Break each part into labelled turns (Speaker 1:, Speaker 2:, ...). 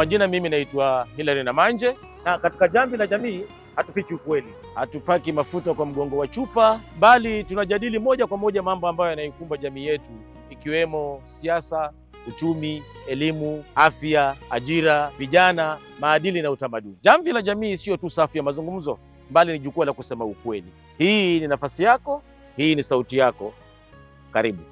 Speaker 1: majina mimi naitwa Hilary Namanje, na katika Jamvi la Jamii hatufichi ukweli, hatupaki mafuta kwa mgongo wa chupa, bali tunajadili moja kwa moja mambo ambayo yanaikumba jamii yetu, ikiwemo siasa, uchumi, elimu, afya, ajira, vijana, maadili na utamaduni. Jamvi la Jamii sio tu safu ya mazungumzo, bali ni jukwaa la kusema ukweli. Hii ni nafasi yako, hii ni sauti yako. Karibu.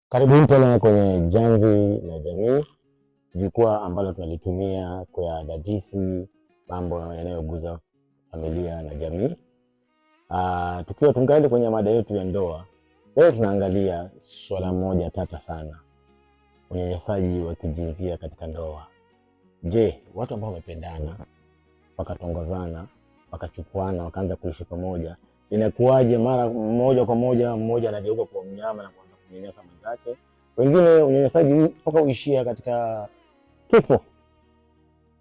Speaker 2: Karibuni tena kwenye Jamvi la Jamii, jukwaa ambalo tunalitumia kuyadadisi mambo yanayoguza familia na jamii. Tukiwa tungali kwenye mada yetu ya ndoa, leo tunaangalia swala moja tata sana: unyanyasaji wa kijinsia katika ndoa. Je, watu ambao wamependana, wakatongozana, wakachukuana, wakaanza kuishi pamoja, inakuwaje mara moja kwa moja mmoja anageuka kwa mnyama na kunyanyasa mwenzake? Wengine unyanyasaji mpaka uishia katika kifo.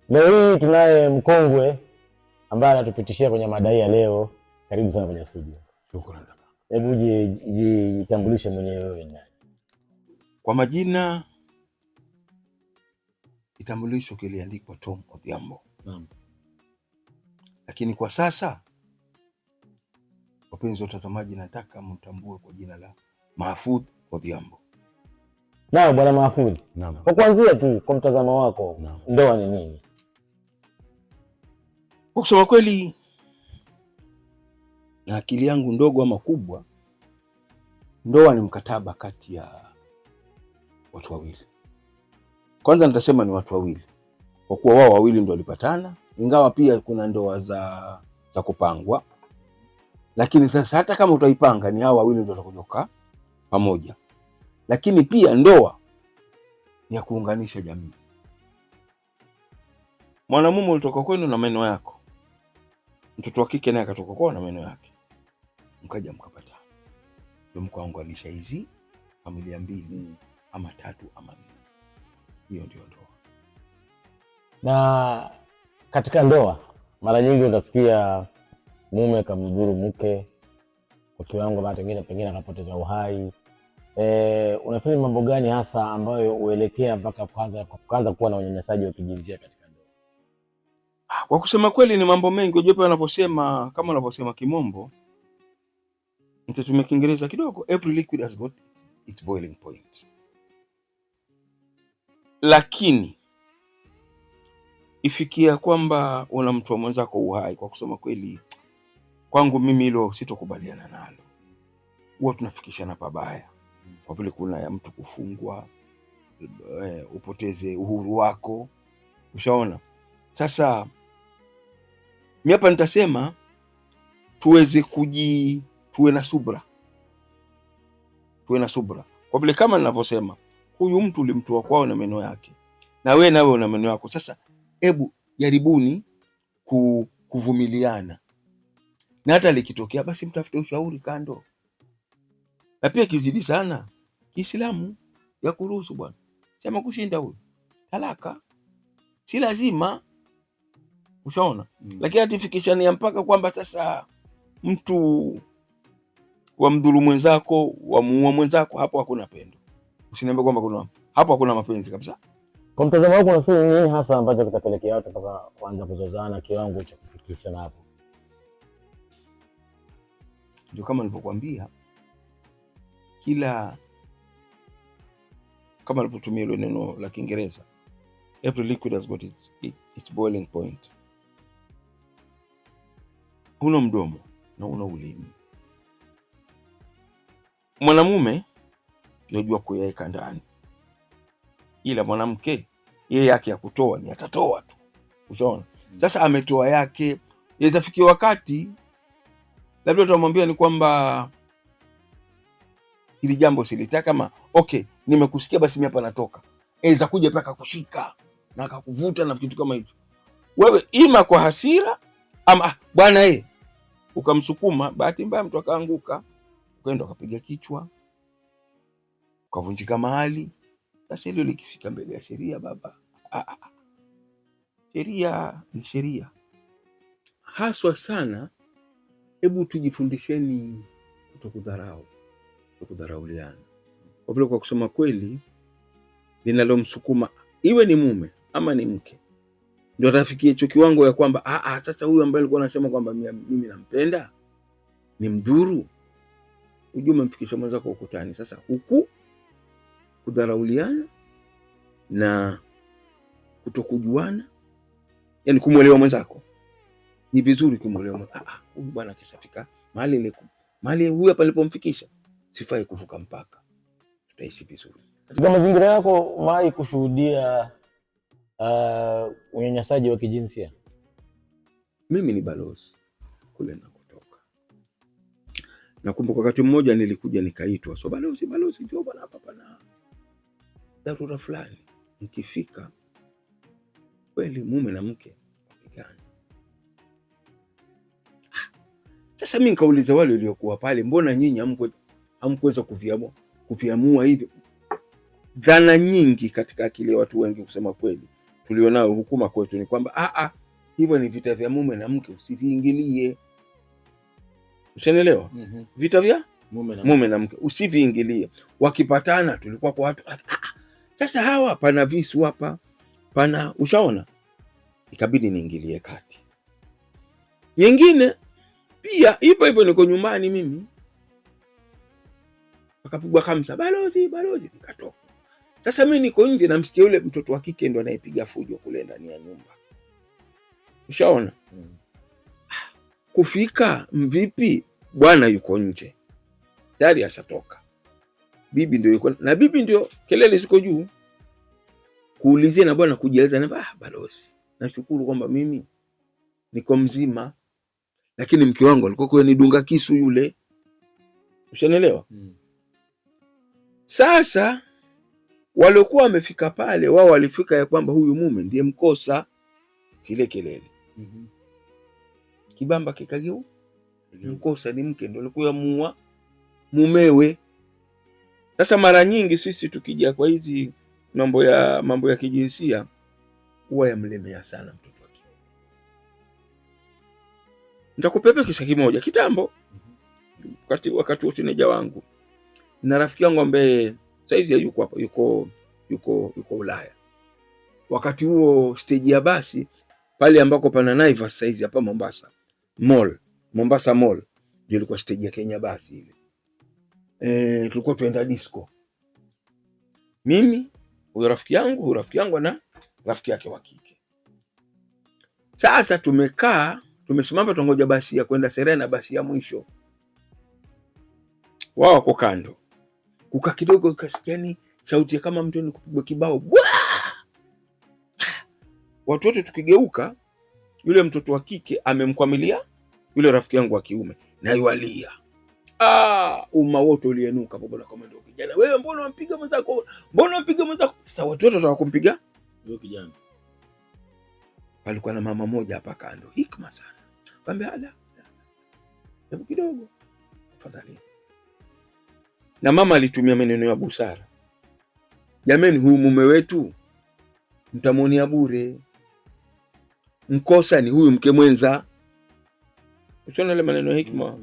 Speaker 2: Leo hii tunaye mkongwe ambaye anatupitishia kwenye mada hii ya leo. Karibu sana kwenye studio.
Speaker 3: Shukrani.
Speaker 2: Hebu jitambulishe mwenyewe wewe nani?
Speaker 3: Kwa majina, kitambulisho kiliandikwa Tom Odhiambo.
Speaker 2: Naam.
Speaker 3: Lakini kwa sasa, wapenzi watazamaji, nataka mtambue kwa jina la Mahfoudh Odhiambo.
Speaker 2: Naam, bwana Mahfoudh.
Speaker 3: Naam.
Speaker 2: Kwa kuanzia tu, kwa mtazamo wako, ndoa ni nini?
Speaker 3: Kwa kusema kweli, na akili yangu ndogo ama kubwa, ndoa ni mkataba kati ya watu wawili. Kwanza nitasema ni watu wawili, kwa kuwa wao wawili ndio walipatana, ingawa pia kuna ndoa za kupangwa. Lakini sasa hata kama utaipanga, ni hao wawili ndio watakujoka pamoja. Lakini pia ndoa ni ya kuunganisha jamii. Mwanamume ulitoka kwenu na meno yako, mtoto wa kike naye akatoka kwao na meno yake, mkaja mkapatana, ndio mkaunganisha hizi familia mbili ama tatu ama nne. Hiyo ndio ndoa.
Speaker 2: Na katika ndoa mara nyingi utasikia mume kamdhuru mke kwa kiwango hata pengine akapoteza uhai. Unafikiri mambo gani hasa ambayo uelekea mpaka kwanza kuwa na unyanyasaji wa kijinsia katika ndoa?
Speaker 3: Kwa kusema kweli ni mambo mengi. Unajua wanavyosema, kama wanavyosema kimombo, nitatumia Kiingereza kidogo, every liquid has got its boiling point. Lakini ifikia kwamba una mtu wa mwenzako uhai, kwa kusema kweli kwangu mimi hilo sitokubaliana nalo. Huwa tunafikishana pabaya, kwa vile kuna ya mtu kufungwa, upoteze uhuru wako. Ushaona? Sasa mimi hapa nitasema tuwe na subra. Tuwe na subra. Kwa vile kama ninavyosema, huyu mtu ulimtoa kwao na meno yake, na wewe nawe una meno yako. Sasa hebu jaribuni kuvumiliana. Na hata likitokea basi mtafute ushauri kando. Na pia kizidi sana, Kiislamu ya kuruhusu bwana. Sema kushinda huyu, talaka. Si lazima. Ushaona? Lakini atifikishania mpaka kwamba sasa mtu wa mdhuru mwenzako, wa muua mwenzako, hapo hakuna pendo. Usiniambie kwamba hapo hakuna mapenzi kabisa.
Speaker 2: Kwa mtazamo wako unafikiri nini hasa ambacho kitapelekea watu mpaka kuanza kuzozana kiwango cha kufikisha na hapo?
Speaker 3: Ndio kama nilivyokuambia, kama nilivyotumia ile neno la Kiingereza, every liquid has got its boiling point. una mdomo na una ulimi. Mwanamume yajua kuyaweka ndani, ila mwanamke yeye yake ya kutoa ni atatoa tu. Unaona? Sasa ametoa yake, yaweza fikia wakati labda utamwambia ni kwamba hili jambo silitaka, kama okay, nimekusikia basi mimi hapa natoka. Aweza kuja paka kushika na akakuvuta na kitu kama hicho. Wewe ima kwa hasira ama bwana ukamsukuma, bahati mbaya mtu akaanguka, ukaenda akapiga kichwa, ukavunjika mahali. Sasa hilo likifika mbele ya sheria baba, sheria ni sheria. Haswa sana, hebu tujifundisheni kutokudharauliana. Kwa vile kwa kusema kweli, linalomsukuma iwe ni mume ama ni mke, ndio atafikia hicho kiwango ya kwamba sasa huyu ambaye alikuwa anasema kwamba mimi nampenda ni mdhuru, ujue umemfikisha mwenzako ukutani. Sasa huku kudharauliana na kutokujuana, yani kumuelewa mwenzako, ni vizuri kumuelewa huyu bwana kishafika mahali huyu hapa alipomfikisha, sifai kuvuka mpaka, tutaishi vizuri.
Speaker 2: Katika mazingira yako umewahi kushuhudia unyanyasaji wa kijinsia?
Speaker 3: Mimi ni balozi kule nakotoka. Nakumbuka wakati mmoja nilikuja nikaitwa, so balozi njoo bwana, hapa pana dharura fulani. Nikifika kweli mume na mke wapigana. Sasa mimi nikauliza wale waliokuwa pale, mbona nyinyi hamkuweza kuviamua hivi? Dhana nyingi katika akili ya watu wengi, kusema kweli, tulionao hukuma kwetu ni kwamba hivyo ni vita vya mume na mke, usiviingilie. Ushanielewa? Vita vya mume na mke usiviingilie. Wakipatana tulikuwa kwa watu sasa hawa pana visu hapa, pana, ushaona? Ikabidi niingilie kati. Nyingine pia hivyo niko nyumbani mimi, akapigwa kamsa, balozi, nikatoka. Sasa mimi niko nje namsikia yule mtoto wa kike ndo anayepiga fujo kule ndani ya nyumba. Ushaona? Kufika mvipi, bwana yuko nje tayari ashatoka, bibi ndio yuko, na bibi ndio kelele ziko juu, kuulizia na bwana kujieleza na balozi, nashukuru kwamba mimi niko mzima, lakini mke wangu alikuwa kwa nidunga kisu yule. Ushanielewa? Sasa waliokuwa wamefika pale, wao walifika ya kwamba huyu mume ndiye mkosa, zile kelele. Kibamba kikageu, mkosa ni mke, ndio alikuwa muua mumewe. Sasa mara nyingi sisi tukija kwa hizi mambo ya kijinsia, huwa yamlemea sana mtoto wa kiume. Nitakupepa kisa kimoja kitambo. Wakati wa tineja wangu, na rafiki yangu ambaye saizi yuko hapa, yuko Ulaya. Wakati huo stage ya basi pale ambako pana Naivas saizi hapa Mombasa Mall ndio ilikuwa stage ya Kenya basi ile. Tulikuwa tuenda disco. Mimi, huyo rafiki yangu na rafiki yake wa kike. Sasa tumesimama tungoja basi ya kwenda Serena, basi ya mwisho. Wao wako kando. Kuka kidogo ukasikiani sauti kama mtu ni kupigwa kibao. Watu wote tukigeuka, yule mtoto wa kike amemkwamilia yule rafiki yangu wa kiume na yualia. Umma wote ulienuka baba na komando, kijana wewe, mbona unampiga mwenzako? Sasa watu wote wataka kumpiga yule kijana. Palikuwa na mama moja hapa kando, hikma sana. Kaambia hebu kidogo tafadhali. Na mama alitumia maneno ya busara. Jamani, huyu mume wetu mtamuonia bure. Mkosa ni huyu mke mwenza. Usiona ile maneno ya hikma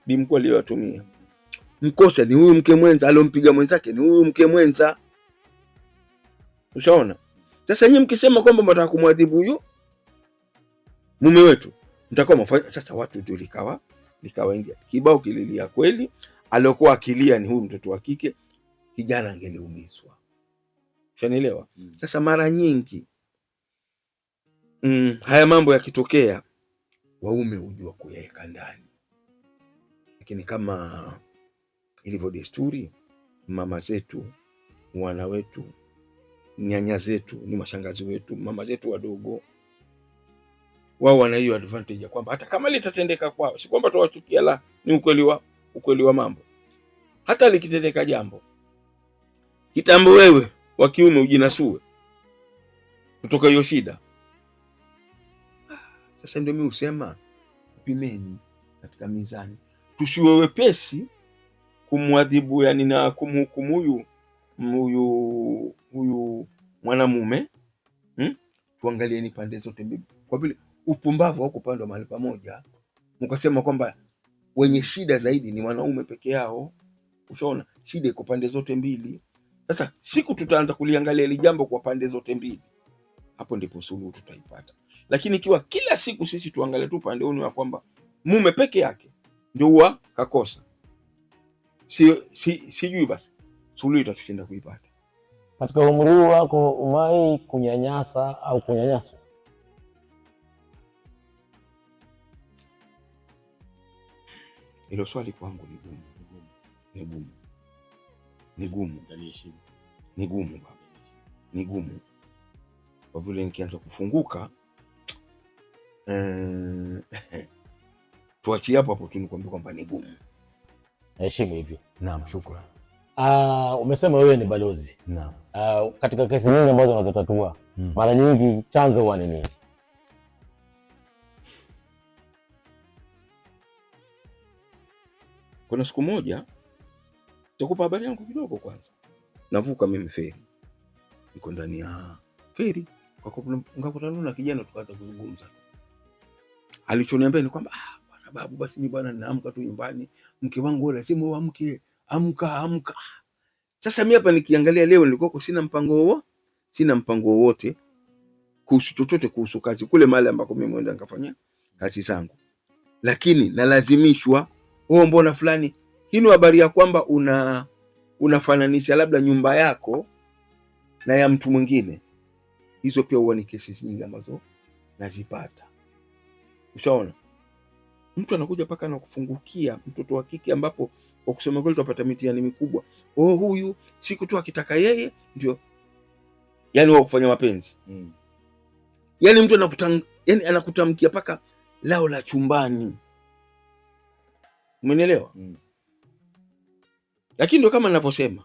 Speaker 3: bi mkuu aliyotumia. Mkosa ni huyu mke mwenza, alompiga mwenzake ni huyu mke mwenza. Ushaona? Sasa nyinyi mkisema kwamba mtaka kumwadhibu huyo mume wetu, mtakao mfanya. Sasa watu ndio likawa ingia. Kibao kililia kweli, aliokuwa akilia ni huyu mtoto wa kike, kijana angeliumizwa. Ushanielewa? Sasa mara nyingi haya mambo yakitokea, waume hujua kuyaweka ndani. Lakini kama ilivyo desturi, mama zetu, wana wetu, nyanya zetu, ni mashangazi wetu, mama zetu wadogo, wao wana hiyo advantage ya kwamba hata kama litatendeka kwao, si kwamba tuwachukia, la, ni ukweli wa mambo. Hata likitendeka jambo, kitambo wewe wa kiume ujinasue kutoka hiyo shida. Sasa ndio mimi husema pimeni katika mizani, tusiwe wepesi kumwadhibu, yani na kumhukumu huyu mwanamume. Tuangalieni pande zote mbili, kwa vile upumbavu hauko pande mahali pamoja, mkasema kwamba wenye shida zaidi ni wanaume peke yao. Ushaona, shida iko pande zote mbili. Sasa siku tutaanza kuliangalia ile jambo kwa pande zote mbili, hapo ndipo suluhu tutaipata. Lakini ikiwa kila siku sisi tuangalie tu pande uni wa kwamba mume peke yake ndio huwa kakosa, sijui basi suluhu itatushinda kuipata.
Speaker 2: Katika umri wako umai kunyanyasa au kunyanyaswa?
Speaker 3: Hilo swali kwangu ni gumu baba, ni gumu. Kwa vile nikianza kufunguka tuachie hapo tu, nikwambia kwamba ni gumu.
Speaker 2: Heshima hivyo.
Speaker 3: Naam, shukrani.
Speaker 2: Umesema wewe ni balozi.
Speaker 3: Naam.
Speaker 2: Katika kesi nyingi ambazo unazotatua, mara nyingi chanzo huwa ni nini?
Speaker 3: Kuna siku moja, nitakupa habari yangu kidogo kwanza. Navuka mimi feri, niko ndani ya feri, ngakutana na kijana, tukaanza kuzungumza. Alichoniambia ni kwamba bwana babu, basi mimi bwana ninaamka tu nyumbani, mke wangu lazima uamke, amka. Sasa mimi hapa nikiangalia leo nilikuwa sina mpango wowote kuhusu chochote, kuhusu kazi kule mahali ambako mimi mwenda nikafanya kazi zangu, lakini nalazimishwa, mbona fulani. Hino habari ya kwamba unafananisha labda nyumba yako na ya mtu mwingine, hizo pia huwa ni kesi nyingi ambazo nazipata. Ushaona, mtu anakuja paka na kufungukia mtoto wa kike, ambapo kwa kusema kweli tupata mitihani mikubwa. Huyu siku tu akitaka yeye ndio yani wa kufanya mapenzi. Yani mtu anakutamkia paka lao la chumbani. Umenielewa? Lakini ndio kama ninavyosema,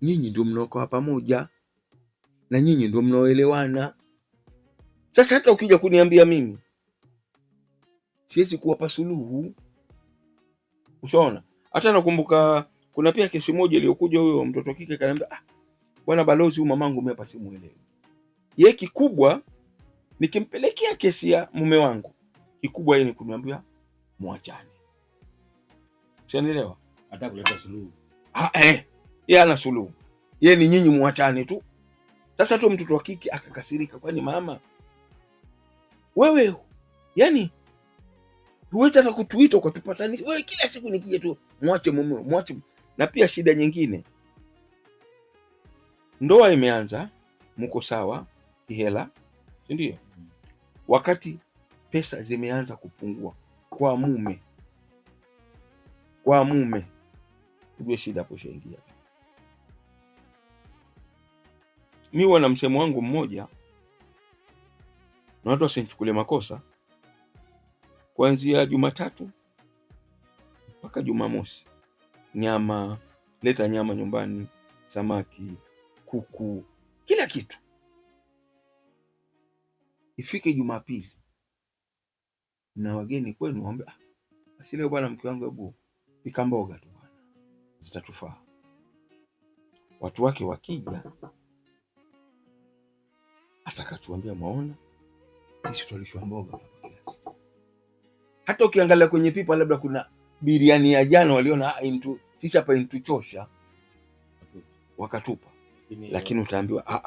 Speaker 3: nyinyi ndio mnaokaa pamoja na nyinyi ndio mnaoelewana. Sasa hata ukija kuniambia mimi, siwezi kuwapa suluhu. Ushaona? Hata nakumbuka kuna pia kesi moja iliyokuja, huyo mtoto kike kaniambia, bwana balozi, huyu mamangu mimi hapa simuelewi. Yeye kikubwa nikimpelekea kesi ya mume wangu, kikubwa yeye ni kuniambia muachane. Unaelewa?
Speaker 2: Hata kuleta suluhu.
Speaker 3: Yeye ana suluhu. Yeye ni nyinyi muachane tu. Sasa tu mtoto wa kike akakasirika, kwani mama wewe, yani huwezi hata kutuita ukatupatanisha. Wewe kila siku nikija tu mwache mume, mwache. Na pia shida nyingine, ndoa imeanza, mko sawa kihela, si ndio? Wakati pesa zimeanza kupungua kwa mume, ujue shida hapo shaingia. Mimi huwa na msemo wangu mmoja, na watu wasinichukulie makosa, kuanzia Jumatatu mpaka Jumamosi, leta nyama nyumbani, samaki, kuku, kila kitu. Ifike Jumapili na wageni kwenu, waombe, basi leo bwana mke wangu, hebu pika mboga tu bwana, zitatufaa. Watu wake wakija, atakachoambia, maona sisi tulishwa mboga kwa kiasi. Hata ukiangalia kwenye pipa, labda kuna biriani ya jana waliona sisi hapa intuchosha, wakatupa. Lakini utaambiwa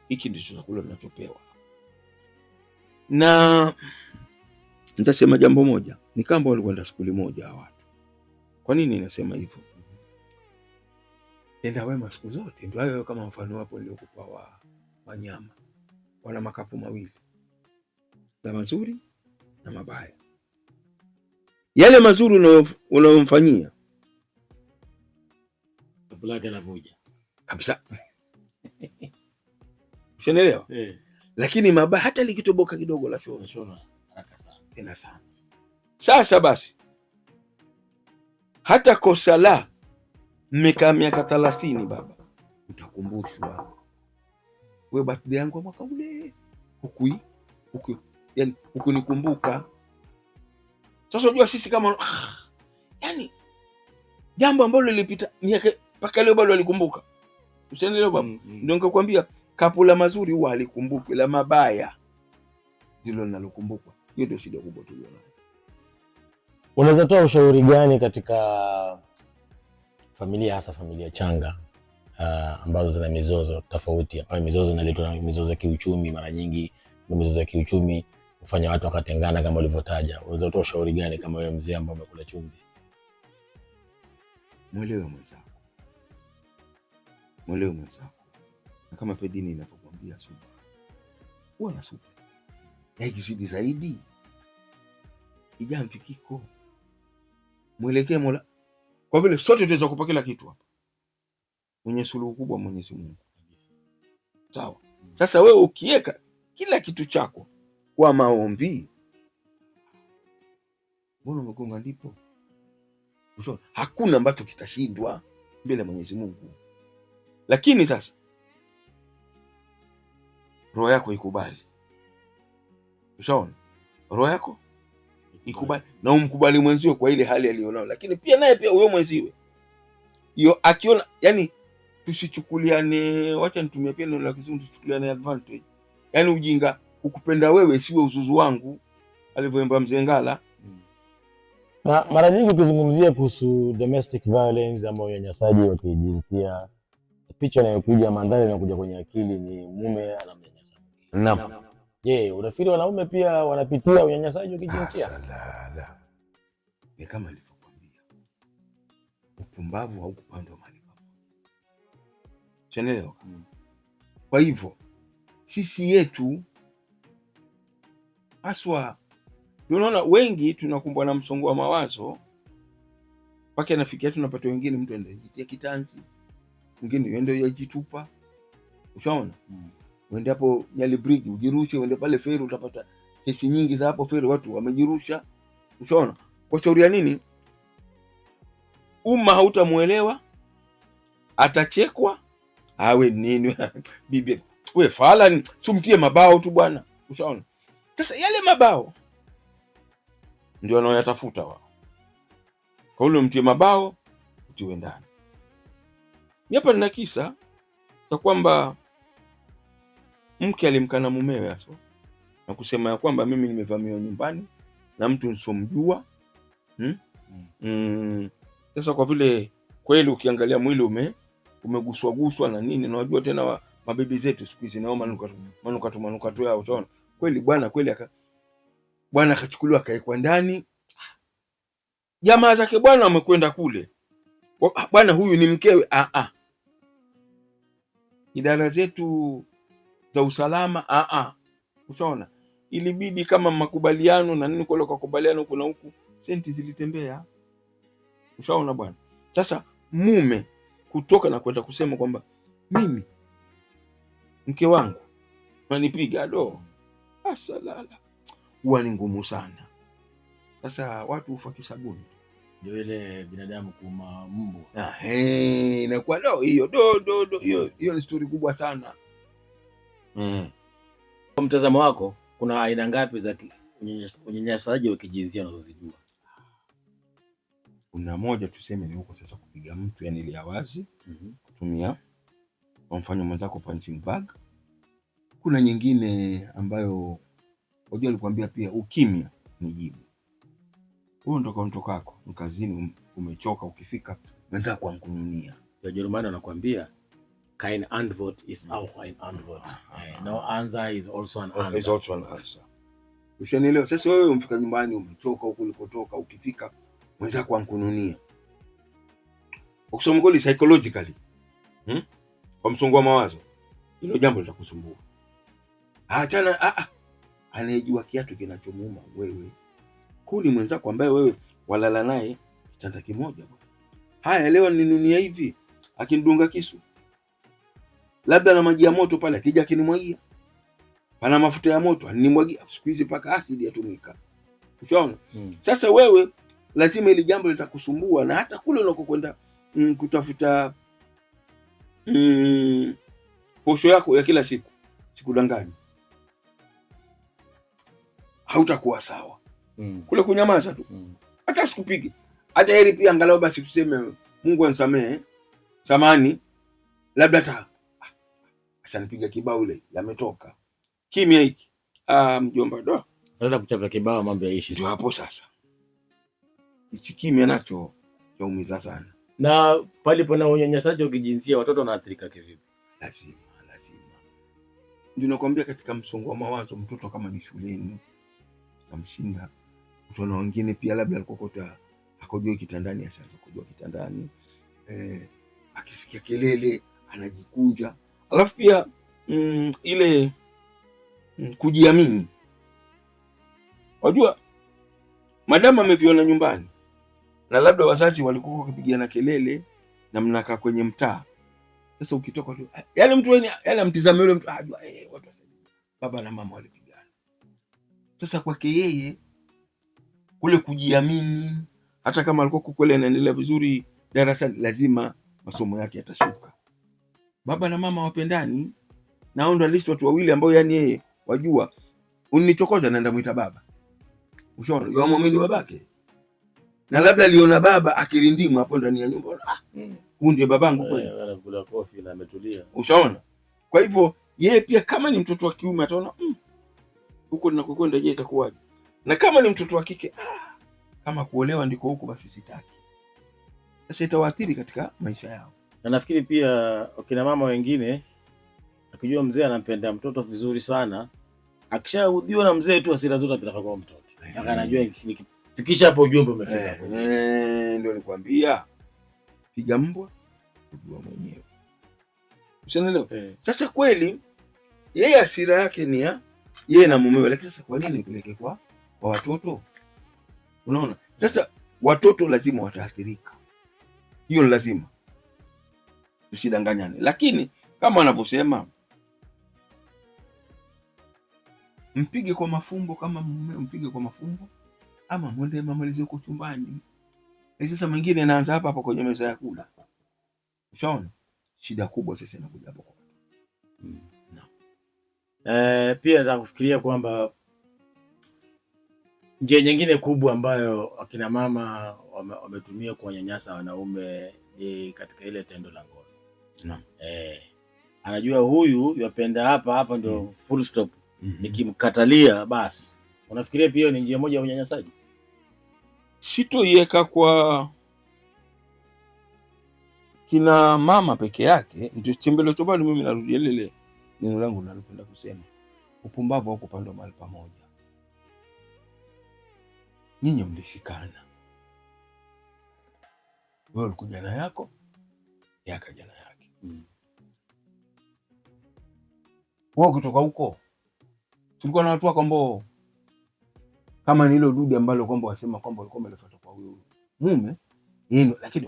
Speaker 3: hiki ndicho chakula tunachopewa. Na nitasema jambo moja, ni kama walikwenda skuli moja hawa watu. Kwa nini nasema hivyo? Tenda wema siku zote, ndio hayo kama mfano wapo niliokupa wa wanyama. wana makapu mawili, la mazuri na mabaya. Yale mazuri unayomfanyia
Speaker 2: kapu lake lavuja
Speaker 3: kabisa. Unaelewa? Lakini mabaya hata likitoboka kidogo la shona
Speaker 2: haraka sana.
Speaker 3: Tena sana. Sasa basi hata kosa la mmekaa miaka 30 baba, utakumbushwa wewe birthday yangu mwaka ule yani hukunikumbuka. Sasa unajua sisi kama yani jambo ambalo lilipita miaka mpaka leo bado alikumbuka. Usielewe baba. Ndio nikakwambia kapu la mazuri huwa alikumbuki, la mabaya ndilo linalokumbukwa. Hiyo ndio shida kubwa tulionayo.
Speaker 2: Unaweza toa ushauri gani katika familia, hasa familia changa ambazo zina mizozo tofauti? Hapa mizozo inaletwa na mizozo ya kiuchumi, mara nyingi mizozo ya kiuchumi hufanya watu wakatengana kama ulivyotaja. Unaweza toa ushauri gani kama wewe mzee ambaye umekula chumvi?
Speaker 3: Mwelewe mwenzako. Mwelewe mwenzako. Na kama pedini inavyokuambia subra. Huwa na subra. Na ikizidi zaidi ija mfikiko. Mwelekee Mola. Kwa vile sote tuweza kupa kila kitu hapa. Mwenye suluhu kubwa Mwenyezi Mungu. Sawa. Sasa wewe ukiweka kila kitu chako kwa maombi, mbona umegonga ndipo? Ushauri hakuna ambacho kitashindwa mbele ya Mwenyezi Mungu. Lakini sasa roho yako ikubali. Ushaona? Roho yako ikubali na umkubali mwenzio kwa ile hali alionao, lakini pia naye pia huyo mwenziwe hiyo akiona, yani tusichukuliane, wacha nitumie pia neno la Kizungu, tuchukuliane advantage. Yani ujinga ukupenda wewe siwe uzuzu wangu, alivyoemba Mzee Ngala.
Speaker 2: Na mara nyingi ukizungumzia kuhusu domestic violence ama unyanyasaji wa kijinsia, picha inayokuja mandhari inayokuja kwenye akili ni mume anamnyanyasa mke.
Speaker 3: Naam.
Speaker 2: Je, unafikiri wanaume pia wanapitia unyanyasaji wa kijinsia?
Speaker 3: La. Ni kama nilivyokuambia. Upumbavu haukupandwa mahali papo. Unaelewa? Kwa hivyo sisi yetu aswa, unaona wengi tunakumbwa na msongo wa mawazo mpaka nafikia tunapata wengine mtu ende jitia kitanzi, mwingine yende yajitupa. Ushaona? Uende hapo Nyali Bridge ujirushe, uende pale Feri utapata kesi nyingi za hapo Feri watu wamejirusha. Ushaona? Kwa shauri ya nini? Hautamuelewa, atachekwa, awe nini bibi wewe fala, sumtie mabao tu bwana. Ushaona? Sasa yale mabao ndio wanaoyatafuta wao. Kwa ule mtie mabao utiwe ndani. Hapa nina kisa cha kwamba mke alimkana mumewe hapo na kusema ya kwamba mimi nimevamiwa nyumbani na mtu nisomjua. Sasa kwa vile kweli ukiangalia mwili umeguswa na nini, na unajua tena mabibi zetu siku hizi nao manukatu yao. Unaona? Kweli bwana bwana akachukuliwa akaekwa ndani. Jamaa zake bwana wamekwenda kule. Bwana huyu ni mkewe. Idara zetu za usalama ushaona, ilibidi kama makubaliano na nini kwa kukubaliana kuna huku senti zilitembea. Ushaona bwana? Sasa mume kutoka na kwenda kusema kwamba mimi mke wangu manipiga asalala, huwa ni ngumu sana. Sasa watu hufa kisabuni.
Speaker 2: Ndio ile binadamu kuma mbu.
Speaker 3: Inakuwa hiyo hiyo ni story kubwa sana.
Speaker 2: Kwa mtazamo wako, kuna aina ngapi za unyanyasaji wa kijinsia unazozijua?
Speaker 3: Kuna moja tuseme ni huko sasa kupiga mtu, yani ile wazi, kutumia kwa mfano mwenzako punching bag. Kuna nyingine ambayo unajua alikwambia pia ukimya ni jibu. Huo ndo kaondokako mkazini, umechoka, ukifika mwenzako ankunyunia.
Speaker 2: Wajerumani wanakuambia kein Antwort ist auch ein Antwort. No answer is also an answer.
Speaker 3: Is also an answer. Ushanielewa? Sasa wewe umfika nyumbani umechoka huko ulikotoka, ukifika mwenzako ankununia. Ukisoma kweli psychologically, kwa msongo wa mawazo, hilo jambo litakusumbua. Achana, anayejua kiatu kinachomuuma wewe. Huyu ni mwenzako ambaye wewe walala naye kitanda kimoja bwana. Haya, leo ninunia hivi, akinidunga kisu, labda na maji ya moto pale, akija akinimwagia, pana mafuta ya moto animwagia. Siku hizi paka asidi yatumika, unaona. Sasa wewe lazima ili jambo litakusumbua, na hata kule unakokwenda kutafuta posho yako ya kila siku, sikudanganyi, hautakuwa sawa. Kule kunyamaza tu, hata sikupigi, hata heri pia angalau basi tuseme Mungu anisamehe, samani, labda hata asanipiga kibao ile yametoka. Kimya hiki. Mjomba ndo
Speaker 1: naenda kuchapa kibao, mambo yaishi.
Speaker 3: Ndio hapo sasa. Hichi kimya nacho chaumiza sana.
Speaker 1: Na palipo na unyanyasaji wa kijinsia watoto wanaathirika kivipi?
Speaker 3: Lazima. Ndio nakwambia, katika msongo wa mawazo mtoto kama ni shuleni kamshinda, mtoto wengine pia labda alikokota akojua kitandani, ashaanza kujua kitandani, akisikia kelele anajikunja. Alafu pia ile kujiamini. Wajua madama ameviona nyumbani na labda wazazi walikuwa wakipigana kelele na mnakaa kwenye mtaa. Sasa ukitoka tu, yaani mtu yaani amtizame yule mtu ajua watu baba na mama walipigana. Sasa kwake yeye kule kujiamini, hata kama alikuwa kule anaendelea vizuri darasani, lazima masomo yake yatashuka. Baba na mama wapendani, na ndo alishi watu wawili ambao yani yeye wajua unichokoza naenda muita baba. Ushaona, yamwamini babake. Na labda aliona baba akirindimu hapo ndani ya nyumba. Huyu ndiye babangu kweli.
Speaker 1: Anakula kofi na ametulia.
Speaker 3: Ushaona? Kwa hivyo yeye pia kama ni mtoto wa kiume ataona huko ninakokwenda je itakuwaje? Na kama ni mtoto wa kike kama kuolewa ndiko huko basi sitaki. Sasa itawaathiri katika maisha yao.
Speaker 1: Na nafikiri pia wakina mama wengine akijua mzee anampenda mtoto vizuri sana, akishaudhiwa na mzee tu hasira zote atapeleka kwa mtoto. Anajua nikifikisha hapo ujumbe umefika.
Speaker 3: Ndio nikwambia, piga mbwa kujua mwenyewe. Usielewa? Sasa kweli yeye hasira yake ni ya yeye na mumewe, lakini sasa kwa nini ipeleke kwa watoto? Unaona? Sasa watoto lazima wataathirika. Hiyo ni lazima. Tusidanganyane. Lakini kama anavyosema, mpige kwa mafumbo, kama mume mpige kwa mafumbo, ama mwende mamalize huko chumbani. Sasa mwingine anaanza hapa kwenye meza ya kula. Ushaona? Shida kubwa sasa inakuja hapo kwa watu.
Speaker 1: Pia nataka kufikiria kwamba njia nyingine kubwa ambayo akina mama wametumia kuwanyanyasa wanaume ni katika ile tendo la ngono. Anajua huyu yapenda hapa ndio full stop. Nikimkatalia basi. Unafikiria pia ni njia moja ya unyanyasaji?
Speaker 3: Sitoiweka kwa kina mama peke yake. Ndio chembele chobali, mimi narudia lile neno langu nalopenda kusema. Upumbavu huko pande mahali pamoja. Nyinyi mlishikana. Wewe ulikuja na yako, yakaja na yake. Wewe kutoka huko tulikuwa na watu wako ambao kama ni hilo dudu ambalo kwamba wasema kwamba walikuwa wamefuata kwa huyo mume yeye, lakini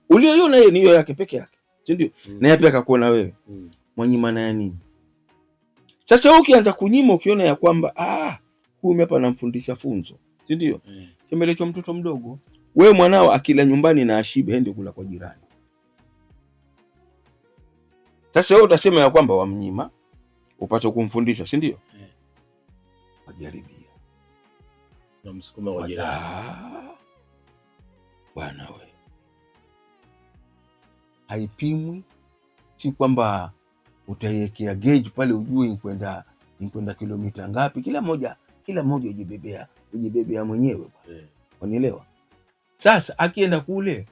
Speaker 3: uliona yeye niyo yake peke yake, si ndio? Na yeye pia akakuona wewe mwenye maana ya nini? Sasa wewe ukianza kunyima, ukiona ya kwamba huyu hapa anamfundisha funzo, si ndio? Chembelecho mtoto mdogo, wewe mwanao akila nyumbani na ashibe, ndio kula kwa jirani. Sasa wewe utasema ya kwamba wamnyima upate kumfundisha, si ndio? Wajaribia
Speaker 1: na msukuma wa jirani.
Speaker 3: Bwana wewe, haipimwi, si kwamba utaiwekea gauge pale ujue inkwenda kilomita ngapi. Kila moja ujibebea mwenyewe bwana. Unielewa? Sasa akienda kule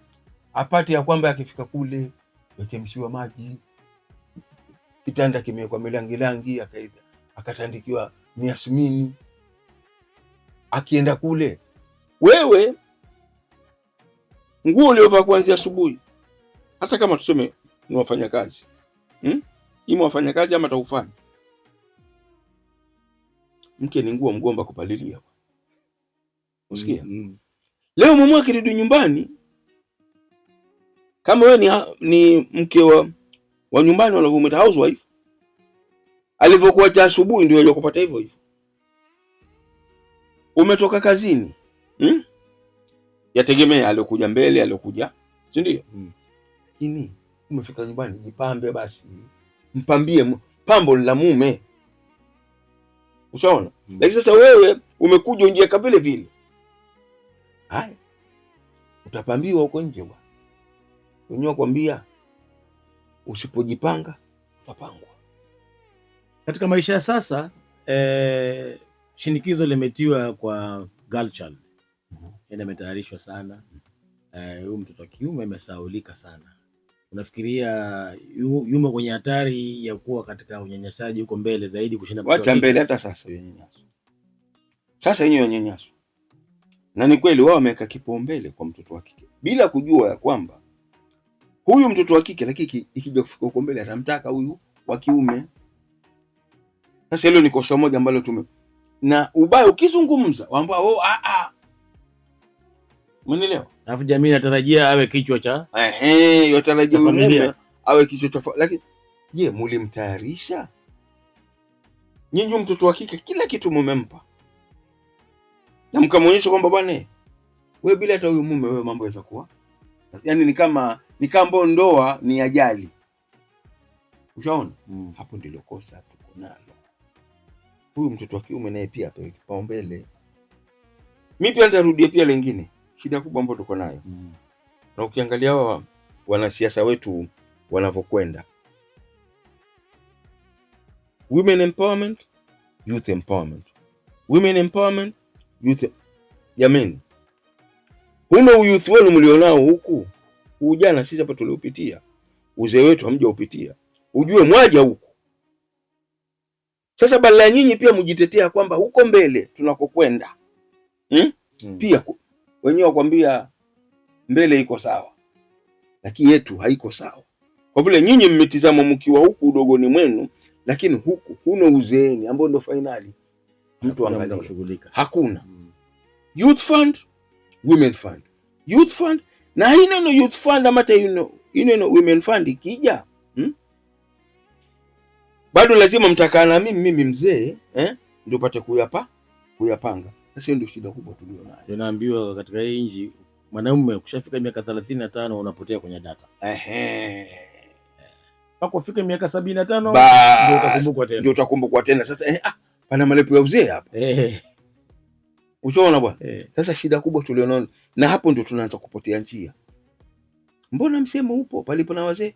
Speaker 3: apate ya kwamba akifika kule yachemshiwa maji, kitanda kimewekwa milangi akatandikiwa miasmini. Akienda kule, wewe nguo uliovaa kuanzia asubuhi, hata kama tuseme ni wafanya kazi, ima wafanya kazi ama taufanya, mke ni nguo mgomba kupalilia. Usikia? Leo mume akirudi nyumbani, kama wewe ni mke wa nyumbani wanavyomwita housewife, alivyokuwa cha asubuhi ndio yeye kupata hivyo hivyo. Umetoka kazini, yategemea aliokuja mbele, aliokuja, si ndio? Lakini umefika nyumbani, jipambe basi. Mpambie pambo la mume. Ushaona? Lakini sasa wewe umekuja unjieka vile vile. Haya. Utapambiwa huko nje bwana. Wenyewe kwambia usipojipanga utapangwa.
Speaker 1: Katika maisha ya sasa shinikizo limetiwa kwa girl child. Imetayarishwa sana. Huyu mtoto wa kiume amesahaulika sana. Unafikiria yumo kwenye hatari ya kuwa katika unyanyasaji huko mbele zaidi kushinda
Speaker 3: wacha mbele hata sasa unyanyaso. Sasa yenyewe unyanyaso. Na ni kweli wao wameweka kipaumbele kwa mtoto wa kike bila kujua ya kwamba huyu mtoto wa kike lakini ikija kufika huko mbele atamtaka huyu wa kiume. Sasa hilo ni kosa moja ambalo na ubaya ukizungumza waambia Mnielewa?
Speaker 1: Alafu jamii inatarajia awe kichwa cha
Speaker 3: yatarajia mume awe kichwa cha, lakini je, mlimtayarisha? Nyinyi mtoto wa kike kila kitu mmempa. Na mkamwonyesha kwamba bwana wewe bila hata huyu mume wewe mambo yaweza kuwa. Yaani ni kama ndoa ni ajali. Ushaona? Hapo ndilo kosa tuko nalo. Huyu mtoto wa kiume naye pia apewe kipaumbele. Mimi pia nitarudia pia lingine. Shida kubwa ambayo tuko nayo. Na ukiangalia wanasiasa wetu wanavyokwenda. Women empowerment, youth empowerment. Women empowerment, youth. Jamani. Huna youth wenu mlionao huku. Ujana sisi hapa tuliopitia. Uzee wetu hamjaupitia. Ujue mwaja huku. Sasa badala nyinyi pia mjitetea kwamba huko mbele tunakokwenda. Pia wenyewe wakwambia mbele iko sawa. Lakini yetu haiko sawa. Kwa vile nyinyi mmetizama mkiwa huku udogoni mwenu, lakini huku huna uzeeni ambao ndio finali. Mtu angalia kushughulika. Hakuna. Youth fund, women fund. Youth fund na hino no youth fund amata women fund ikija. Bado lazima mtakana mimi mzee, ndio pate kuyapanga. Sasa ndio shida kubwa tulio nayo.
Speaker 1: Tunaambiwa katika hii nchi mwanaume ukishafika miaka 35 unapotea kwenye data. Pako ufike miaka 75
Speaker 3: ndio utakumbukwa tena. Sasa pana malipo ya uzee hapa. Ushaona bwana? Sasa shida kubwa tulionayo na hapo ndio tunaanza kupotea njia. Mbona msemo upo palipo na wazee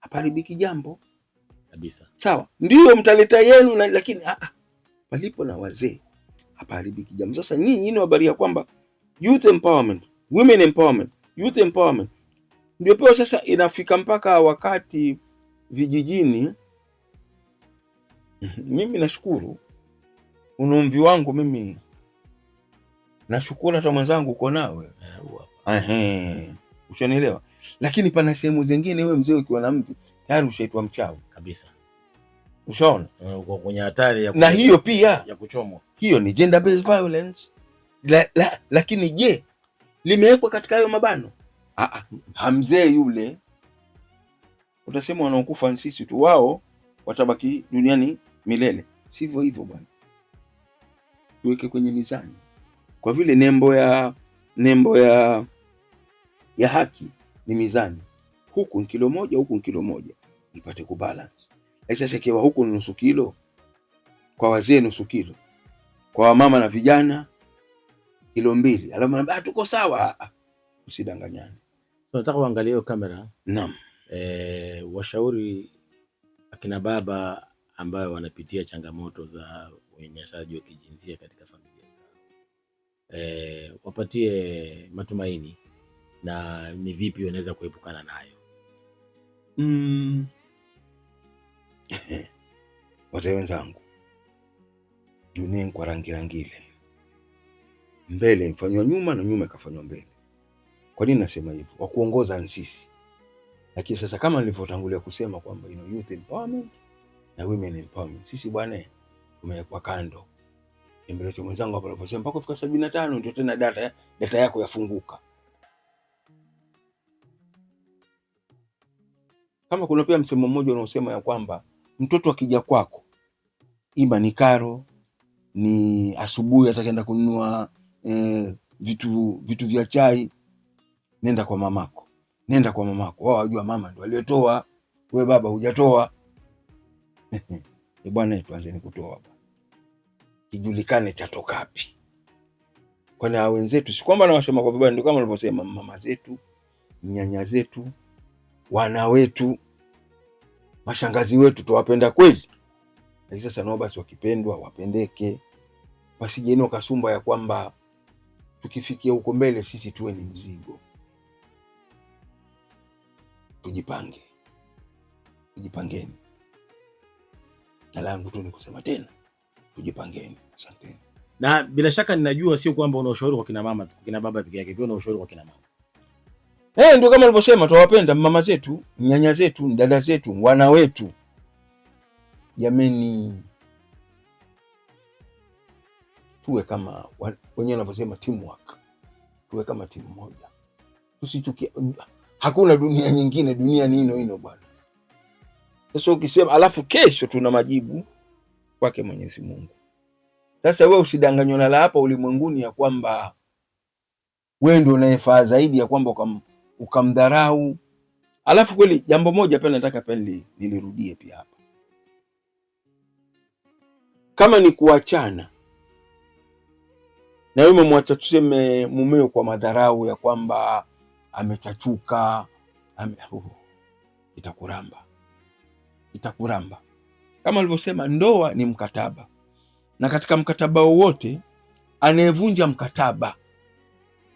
Speaker 3: haparibiki jambo
Speaker 1: kabisa.
Speaker 3: Sawa, ndio mtaleta yenu lakini palipo na wazee haparibiki jambo. Sasa nyinyi ni habari ya kwamba youth empowerment, women empowerment, youth empowerment ndio pia sasa inafika mpaka wakati vijijini. Mimi nashukuru unomvi wangu, mimi nashukuru hata mwenzangu uko nawe. Ushanielewa? Lakini pana sehemu zingine wewe mzee ukiwa na mvi tayari ushaitwa mchawi kabisa. Ushaona?
Speaker 1: Uko kwenye hatari
Speaker 3: na hiyo pia
Speaker 1: ya kuchomwa.
Speaker 3: Hiyo ni gender based violence. Lakini je, limewekwa katika hayo mabano? Hamzee yule utasema wanaokufa sisi tu, wao watabaki duniani milele. Sivyo hivyo bwana. Tuweke kwenye mizani. Kwa vile nembo ya haki ni mizani. Huku ni kilo moja, huku ni kilo moja. Ipate kubalance. Sasa ikiwa huku ni nusu kilo, kwa wazee nusu kilo, kwa wamama na vijana kilo 2, alafu naambia tuko sawa. Usidanganyane.
Speaker 1: Tunataka uangalie hiyo kamera.
Speaker 3: Naam.
Speaker 1: Washauri akina baba ambao wanapitia changamoto za unyanyasaji wa kijinsia katika familia zao. Wapatie matumaini na ni vipi wanaweza kuepukana nayo.
Speaker 3: Wazee wenzangu, dunia kwa rangi ile. Mbele mfanywa nyuma na nyuma ikafanywa mbele. Kwa nini nasema hivyo? Wa kuongoza ni sisi. Lakini sasa kama nilivyotangulia kusema kwamba youth empowerment na women empowerment, sisi bwana tumewekwa kando. Temperature mwenzangu hapo alivyosema mpaka kufika 75 ndio tena data yako yafunguka. Kama kuna pia msemo mmoja unaosema ya kwamba mtoto akija kwako, ima ni karo, ni asubuhi atakaenda kununua vitu vya chai, nenda kwa mamako. Nenda kwa mamako. Wao wajua mama ndio aliyetoa, wewe baba hujatoa. Bwana tuanze kutoa baba. Kijulikane chatoka wapi. Kwani hao wenzetu si kwamba nawasema kwa vibaya, ndio kama walivyosema mama zetu, nyanya zetu, wana wetu, mashangazi wetu tuwapenda kweli. Na sasa nao basi wakipendwa wapendeke. Wasijeno kasumba ya kwamba tukifikia huko mbele sisi tuwe ni mzigo. Tujipange. Tujipangeni. Na langu tu ni kusema tena, tujipangeni. Asante.
Speaker 1: Na bila shaka ninajua sio kwamba una ushauri kwa kina mama tu, kina baba pekee yake, pia una ushauri kwa kina mama.
Speaker 3: Ndio kama nilivyosema, tuwapenda mama zetu, nyanya zetu, dada zetu, wana wetu. Jameni, tuwe kama wenyewe wanavyosema teamwork. Tuwe kama timu moja. Tusichukie. Hakuna dunia nyingine, dunia ni ino bwana. Sasa ukisema alafu kesho tuna majibu kwake Mwenyezi Mungu. Sasa wewe usidanganywe na hapa ulimwenguni ya kwamba wewe ndio unayefaa zaidi, ya kwamba ukamdharau. Alafu kweli jambo moja pale nataka pale nilirudie pia hapa. Kama ni kuachana na wewe umemwacha tuseme mumeo kwa madharau ya kwamba amechachuka, itakuramba. Kama alivyosema, ndoa ni mkataba, na katika mkataba wowote anayevunja mkataba,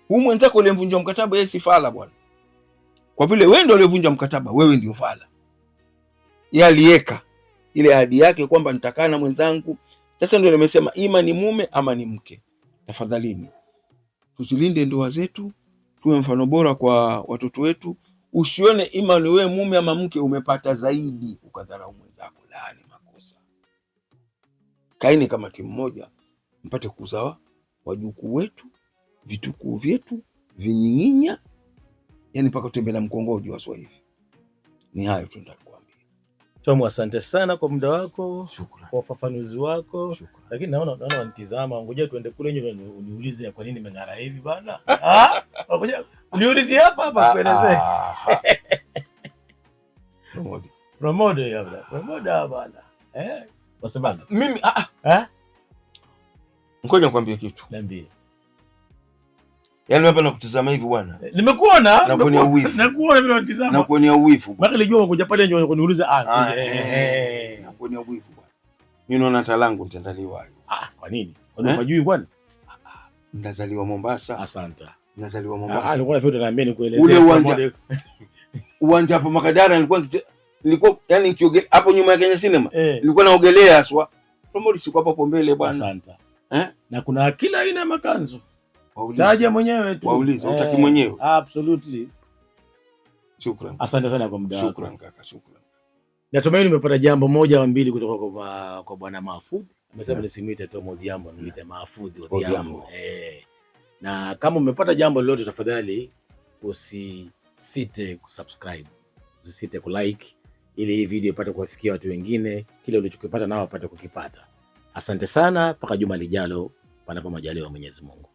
Speaker 3: huyu mwenzako aliyemvunja mkataba yeye si fala bwana. Kwa vile wewe ndio uliyevunja mkataba, wewe ndio fala. Yeye aliweka ile ahadi yake kwamba nitakaa na mwenzangu. Sasa ndio nimesema ima ni mume ama ni mke. Tafadhalini tusilinde ndoa zetu, tuwe mfano bora kwa watoto wetu. Usione ima ni wewe mume ama mke umepata zaidi ukadharau mwenzako. La, ni makosa. Kaini kama timu moja, mpate kuzaa wajukuu wetu, vitukuu vyetu, vinyinginya, yani mpaka utembe na mkongojo wa Swahili. Ni hayo tu nitakwambia.
Speaker 1: Tomu, asante sana kwa muda wako.
Speaker 3: Shukrani.
Speaker 1: Kwa ufafanuzi wako.
Speaker 3: Shukrani.
Speaker 1: Lakini naona wanitizama, ngoja tuende kule nje uniulize kwa nini nimeng'ara hivi bana. Ngoja uniulize hapa kuelezea. Promote bana. Kwa sababu
Speaker 3: mimi ngoja nikwambie kitu.
Speaker 1: Niambie.
Speaker 3: Yaani hapa nakutazama hivi bwana.
Speaker 1: Nimekuona.
Speaker 3: Nakuonea uwivu.
Speaker 1: Nakuona vile unatizama.
Speaker 3: Nakuonea uwivu.
Speaker 1: Maka nilijua ngoja pale nje kuniuliza
Speaker 3: nakuonea uwivu bwana. Mimi naona talangu nitandaliwa hayo.
Speaker 1: Kwa nini? Unajui bwana?
Speaker 3: Ndazaliwa Mombasa.
Speaker 1: Asante.
Speaker 3: Nazaliwa Mombasa.
Speaker 1: Alikuwa vitu naambia nikuelezea.
Speaker 3: Ule uwanja hapo Makadara nilikuwa yani nikiogelea hapo nyuma ya Kenya Cinema. Nilikuwa naogelea aswa. Promote siku hapo mbele bwana.
Speaker 1: Asante. Na kuna kila aina ya makanzu.
Speaker 3: Waulize.
Speaker 1: Taja mwenyewe tu.
Speaker 3: Waulize, utaki mwenyewe.
Speaker 1: Absolutely.
Speaker 3: Shukrani.
Speaker 1: Asante sana kwa muda wako.
Speaker 3: Shukrani kaka, shukrani.
Speaker 1: Natumaini nimepata jambo moja au mbili kutoka kwa Bwana Mahfoudh. Amesema nisimwite Tom Odhiambo, niite Mahfoudh Odhiambo. Na kama umepata jambo lolote, tafadhali usisite kusubscribe, usisite kulike, ili hii video ipate kuwafikia watu wengine, kile ulichokipata nao wapate kukipata. Asante sana, mpaka juma lijalo, panapo majaliwa Mwenyezi Mungu.